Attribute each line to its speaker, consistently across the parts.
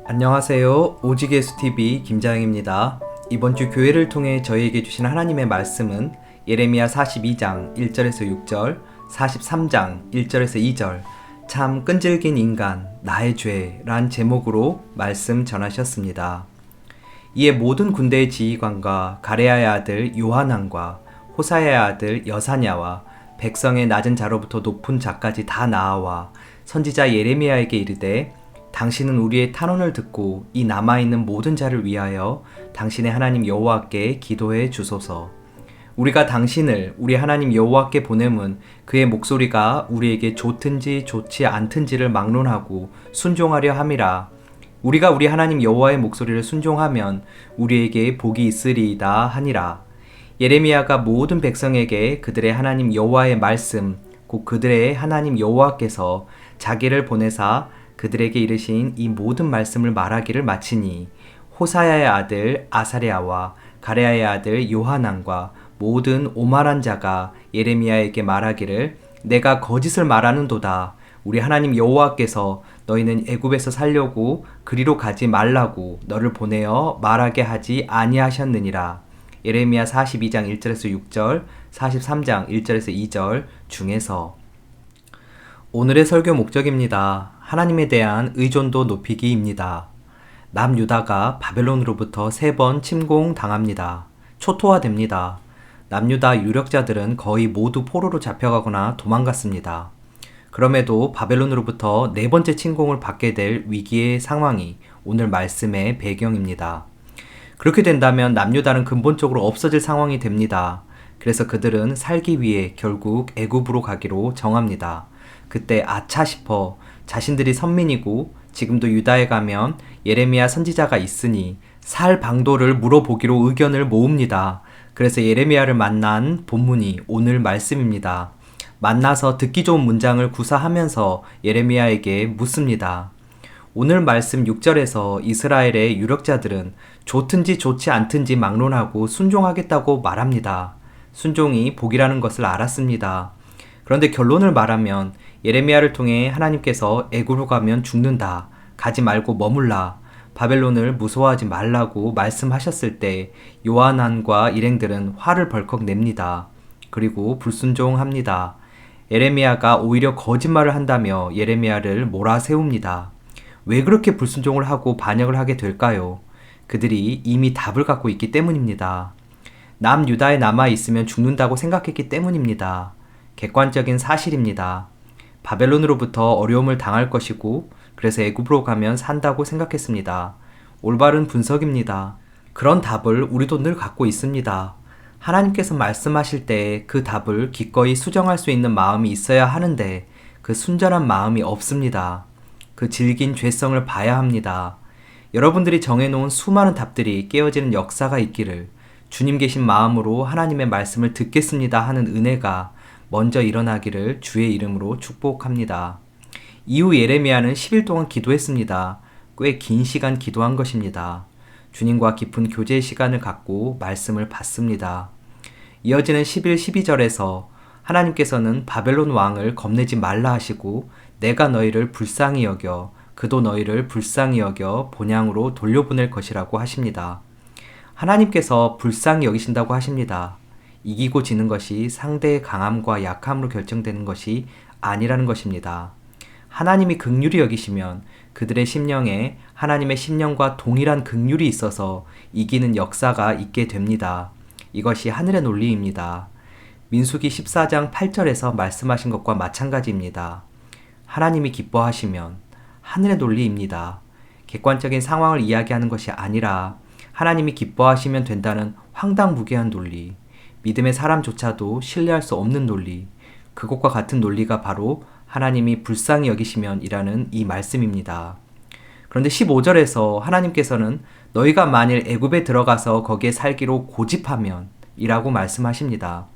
Speaker 1: 안녕하세요. 오직예수TV 김자영입니다. 이번 주 교회를 통해 저희에게 주신 하나님의 말씀은 예레미야 42장 1절에서 6절, 43장 1절에서 2절, 참 끈질긴 인간, 나의 죄란 제목으로 말씀 전하셨습니다. 이에 모든 군대의 지휘관과 가레야의 아들 요하난과 호사야의 아들 여사냐와 백성의 낮은 자로부터 높은 자까지 다 나아와 선지자 예레미야에게 이르되 당신은 우리의 탄원을 듣고 이 남아있는 모든 자를 위하여 당신의 하나님 여호와께 기도해 주소서. 우리가 당신을 우리 하나님 여호와께 보냄은 그의 목소리가 우리에게 좋든지 좋지 않든지를 막론하고 순종하려 함이라. 우리가 우리 하나님 여호와의 목소리를 순종하면 우리에게 복이 있으리이다 하니라. 예레미야가 모든 백성에게 그들의 하나님 여호와의 말씀, 곧 그들의 하나님 여호와께서 자기를 보내사 그들에게 이르신 이 모든 말씀을 말하기를 마치니 호사야의 아들 아사랴와 가레야의 아들 요하난과 모든 오만한 자가 예레미야에게 말하기를 내가 거짓을 말하는도다. 우리 하나님 여호와께서 너희는 애굽에서 살려고 그리로 가지 말라고 너를 보내어 말하게 하지 아니하셨느니라. 예레미야 42장 1절에서 6절, 43장 1절에서 2절 중에서. 오늘의 설교 목적입니다. 하나님에 대한 의존도 높이기입니다. 남유다가 바벨론으로부터 3번 침공당합니다. 초토화됩니다. 남유다 유력자들은 거의 모두 포로로 잡혀가거나 도망갔습니다. 그럼에도 바벨론으로부터 4번째 침공을 받게 될 위기의 상황이 오늘 말씀의 배경입니다. 그렇게 된다면 남유다는 근본적으로 없어질 상황이 됩니다. 그래서 그들은 살기 위해 결국 애굽으로 가기로 정합니다. 그때 아차 싶어 자신들이 선민이고 지금도 유다에 가면 예레미야 선지자가 있으니 살 방도를 물어보기로 의견을 모읍니다. 그래서 예레미야를 만난 본문이 오늘 말씀입니다. 만나서 듣기 좋은 문장을 구사하면서 예레미야에게 묻습니다. 오늘 말씀 6절에서 이스라엘의 유력자들은 좋든지 좋지 않든지 막론하고 순종하겠다고 말합니다. 순종이 복이라는 것을 알았습니다. 그런데 결론을 말하면 예레미야를 통해 하나님께서 애굽으로 가면 죽는다. 가지 말고 머물라. 바벨론을 무서워하지 말라고 말씀하셨을 때 요하난과 일행들은 화를 벌컥 냅니다. 그리고 불순종합니다. 예레미야가 오히려 거짓말을 한다며 예레미야를 몰아세웁니다. 왜 그렇게 불순종을 하고 반역을 하게 될까요? 그들이 이미 답을 갖고 있기 때문입니다. 남유다에 남아있으면 죽는다고 생각했기 때문입니다. 객관적인 사실입니다. 바벨론으로부터 어려움을 당할 것이고 그래서 애굽으로 가면 산다고 생각했습니다. 올바른 분석입니다. 그런 답을 우리도 늘 갖고 있습니다. 하나님께서 말씀하실 때 그 답을 기꺼이 수정할 수 있는 마음이 있어야 하는데 그 순전한 마음이 없습니다. 그 질긴 죄성을 봐야 합니다. 여러분들이 정해놓은 수많은 답들이 깨어지는 역사가 있기를 주님 계신 마음으로 하나님의 말씀을 듣겠습니다 하는 은혜가 먼저 일어나기를 주의 이름으로 축복합니다. 이후 예레미야는 10일 동안 기도했습니다. 꽤 긴 시간 기도한 것입니다. 주님과 깊은 교제의 시간을 갖고 말씀을 받습니다. 이어지는 11, 12절에서 하나님께서는 바벨론 왕을 겁내지 말라 하시고 내가 너희를 불쌍히 여겨 그도 너희를 불쌍히 여겨 본향으로 돌려보낼 것이라고 하십니다. 하나님께서 불쌍히 여기신다고 하십니다. 이기고 지는 것이 상대의 강함과 약함으로 결정되는 것이 아니라는 것입니다. 하나님이 긍휼히 여기시면 그들의 심령에 하나님의 심령과 동일한 긍휼이 있어서 이기는 역사가 있게 됩니다. 이것이 하늘의 논리입니다. 민수기 14장 8절에서 말씀하신 것과 마찬가지입니다. 하나님이 기뻐하시면 하늘의 논리입니다. 객관적인 상황을 이야기하는 것이 아니라 하나님이 기뻐하시면 된다는 황당무계한 논리, 믿음의 사람조차도 신뢰할 수 없는 논리, 그것과 같은 논리가 바로 하나님이 불쌍히 여기시면 이라는 이 말씀입니다. 그런데 15절에서 하나님께서는 너희가 만일 애굽에 들어가서 거기에 살기로 고집하면 이라고 말씀하십니다.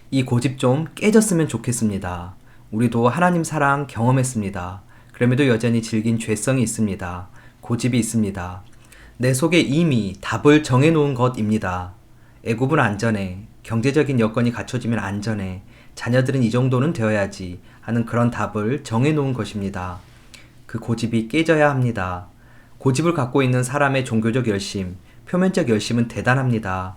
Speaker 1: 이 고집 좀 깨졌으면 좋겠습니다. 우리도 하나님 사랑 경험했습니다. 그럼에도 여전히 질긴 죄성이 있습니다. 고집이 있습니다. 내 속에 이미 답을 정해놓은 것입니다. 애굽은 안전해. 경제적인 여건이 갖춰지면 안전해. 자녀들은 이 정도는 되어야지 하는 그런 답을 정해놓은 것입니다. 그 고집이 깨져야 합니다. 고집을 갖고 있는 사람의 종교적 열심, 표면적 열심은 대단합니다.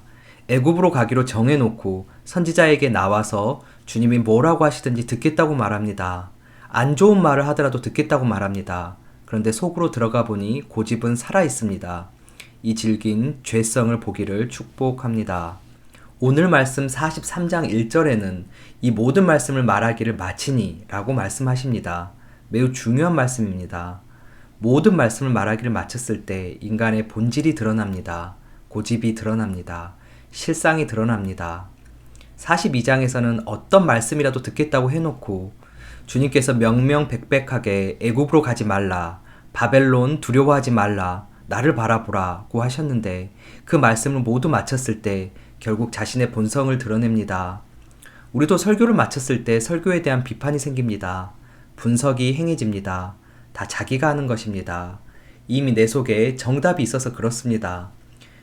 Speaker 1: 애굽으로 가기로 정해놓고 선지자에게 나와서 주님이 뭐라고 하시든지 듣겠다고 말합니다. 안 좋은 말을 하더라도 듣겠다고 말합니다. 그런데 속으로 들어가 보니 고집은 살아있습니다. 이 질긴 죄성을 보기를 축복합니다. 오늘 말씀 43장 1절에는 이 모든 말씀을 말하기를 마치니 라고 말씀하십니다. 매우 중요한 말씀입니다. 모든 말씀을 말하기를 마쳤을 때 인간의 본질이 드러납니다. 고집이 드러납니다. 실상이 드러납니다. 42장에서는 어떤 말씀이라도 듣겠다고 해놓고 주님께서 명명백백하게 애굽으로 가지 말라, 바벨론 두려워하지 말라, 나를 바라보라고 하셨는데 그 말씀을 모두 마쳤을 때 결국 자신의 본성을 드러냅니다. 우리도 설교를 마쳤을 때 설교에 대한 비판이 생깁니다. 분석이 행해집니다. 다 자기가 하는 것입니다. 이미 내 속에 정답이 있어서 그렇습니다.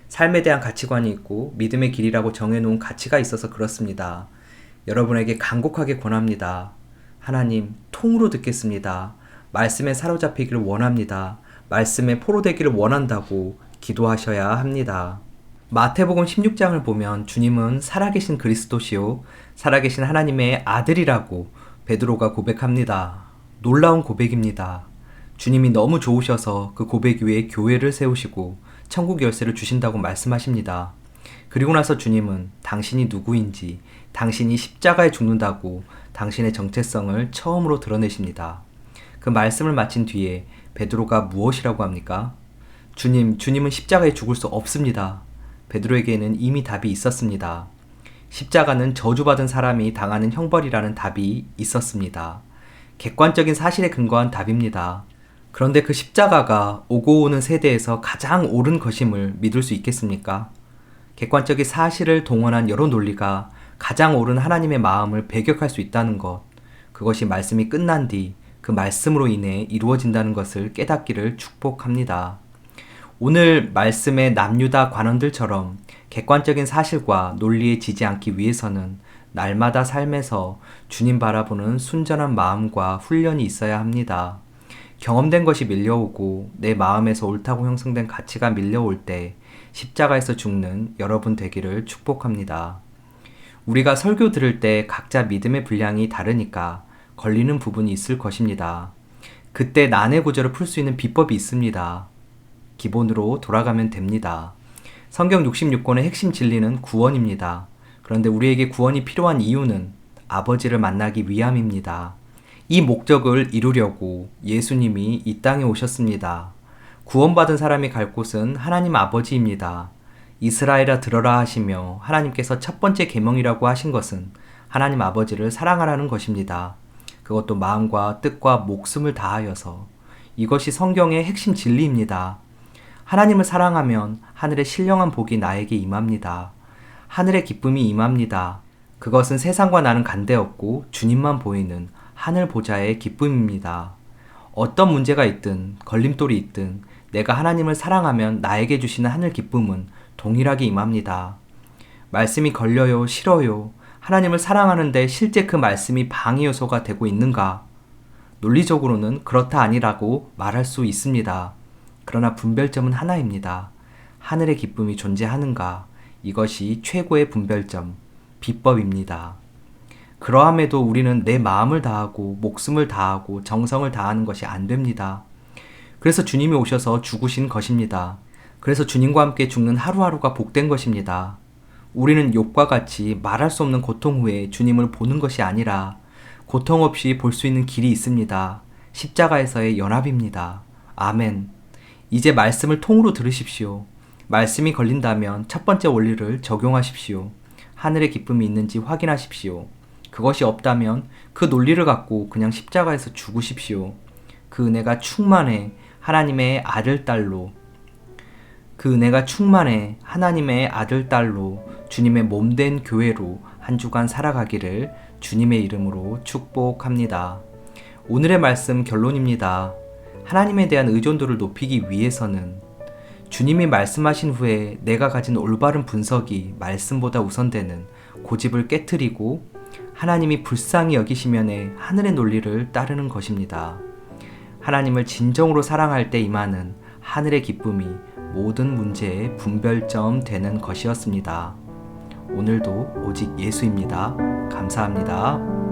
Speaker 1: 삶에 대한 가치관이 있고 믿음의 길이라고 정해놓은 가치가 있어서 그렇습니다. 여러분에게 간곡하게 권합니다. 하나님, 통으로 듣겠습니다. 말씀에 사로잡히기를 원합니다. 말씀에 포로되기를 원한다고 기도하셔야 합니다. 마태복음 16장을 보면 주님은 살아계신 그리스도시요 살아계신 하나님의 아들이라고 베드로가 고백합니다. 놀라운 고백입니다. 주님이 너무 좋으셔서 그 고백 위에 교회를 세우시고 천국 열쇠를 주신다고 말씀하십니다. 그리고 나서 주님은 당신이 누구인지, 당신이 십자가에 죽는다고 당신의 정체성을 처음으로 드러내십니다. 그 말씀을 마친 뒤에 베드로가 무엇이라고 합니까? 주님은 십자가에 죽을 수 없습니다. 베드로에게는 이미 답이 있었습니다. 십자가는 저주받은 사람이 당하는 형벌이라는 답이 있었습니다. 객관적인 사실에 근거한 답입니다. 그런데 그 십자가가 오고 오는 세대에서 가장 옳은 것임을 믿을 수 있겠습니까? 객관적인 사실을 동원한 여러 논리가 가장 옳은 하나님의 마음을 배격할 수 있다는 것, 그것이 말씀이 끝난 뒤 그 말씀으로 인해 이루어진다는 것을 깨닫기를 축복합니다. 오늘 말씀의 남유다 관원들처럼 객관적인 사실과 논리에 지지 않기 위해서는 날마다 삶에서 주님 바라보는 순전한 마음과 훈련이 있어야 합니다. 경험된 것이 밀려오고 내 마음에서 옳다고 형성된 가치가 밀려올 때 십자가에서 죽는 여러분 되기를 축복합니다. 우리가 설교 들을 때 각자 믿음의 분량이 다르니까 걸리는 부분이 있을 것입니다. 그때 난해 구절을 풀 수 있는 비법이 있습니다. 기본으로 돌아가면 됩니다. 성경 66권의 핵심 진리는 구원입니다. 그런데 우리에게 구원이 필요한 이유는 아버지를 만나기 위함입니다. 이 목적을 이루려고 예수님이 이 땅에 오셨습니다. 구원받은 사람이 갈 곳은 하나님 아버지입니다. 이스라엘아 들어라 하시며 하나님께서 첫 번째 계명이라고 하신 것은 하나님 아버지를 사랑하라는 것입니다. 그것도 마음과 뜻과 목숨을 다하여서. 이것이 성경의 핵심 진리입니다. 하나님을 사랑하면 하늘의 신령한 복이 나에게 임합니다. 하늘의 기쁨이 임합니다. 그것은 세상과 나는 관계없고 주님만 보이는 하늘 보좌의 기쁨입니다. 어떤 문제가 있든 걸림돌이 있든 내가 하나님을 사랑하면 나에게 주시는 하늘 기쁨은 동일하게 임합니다. 말씀이 걸려요, 싫어요. 하나님을 사랑하는데 실제 그 말씀이 방해 요소가 되고 있는가? 논리적으로는 그렇다 아니라고 말할 수 있습니다. 그러나 분별점은 하나입니다. 하늘의 기쁨이 존재하는가? 이것이 최고의 분별점, 비법입니다. 그러함에도 우리는 내 마음을 다하고 목숨을 다하고 정성을 다하는 것이 안 됩니다. 그래서 주님이 오셔서 죽으신 것입니다. 그래서 주님과 함께 죽는 하루하루가 복된 것입니다. 우리는 욥과 같이 말할 수 없는 고통 후에 주님을 보는 것이 아니라 고통 없이 볼 수 있는 길이 있습니다. 십자가에서의 연합입니다. 아멘. 이제 말씀을 통으로 들으십시오. 말씀이 걸린다면 첫 번째 원리를 적용하십시오. 하늘의 기쁨이 있는지 확인하십시오. 그것이 없다면 그 논리를 갖고 그냥 십자가에서 죽으십시오. 그 은혜가 충만해 하나님의 아들, 딸로 하나님의 아들, 딸로 주님의 몸된 교회로 한 주간 살아가기를 주님의 이름으로 축복합니다. 오늘의 말씀 결론입니다. 하나님에 대한 의존도를 높이기 위해서는 주님이 말씀하신 후에 내가 가진 올바른 분석이 말씀보다 우선되는 고집을 깨트리고 하나님이 불쌍히 여기시면에 하늘의 논리를 따르는 것입니다. 하나님을 진정으로 사랑할 때 임하는 하늘의 기쁨이 모든 문제의 분별점 되는 것이었습니다. 오늘도 오직 예수입니다. 감사합니다.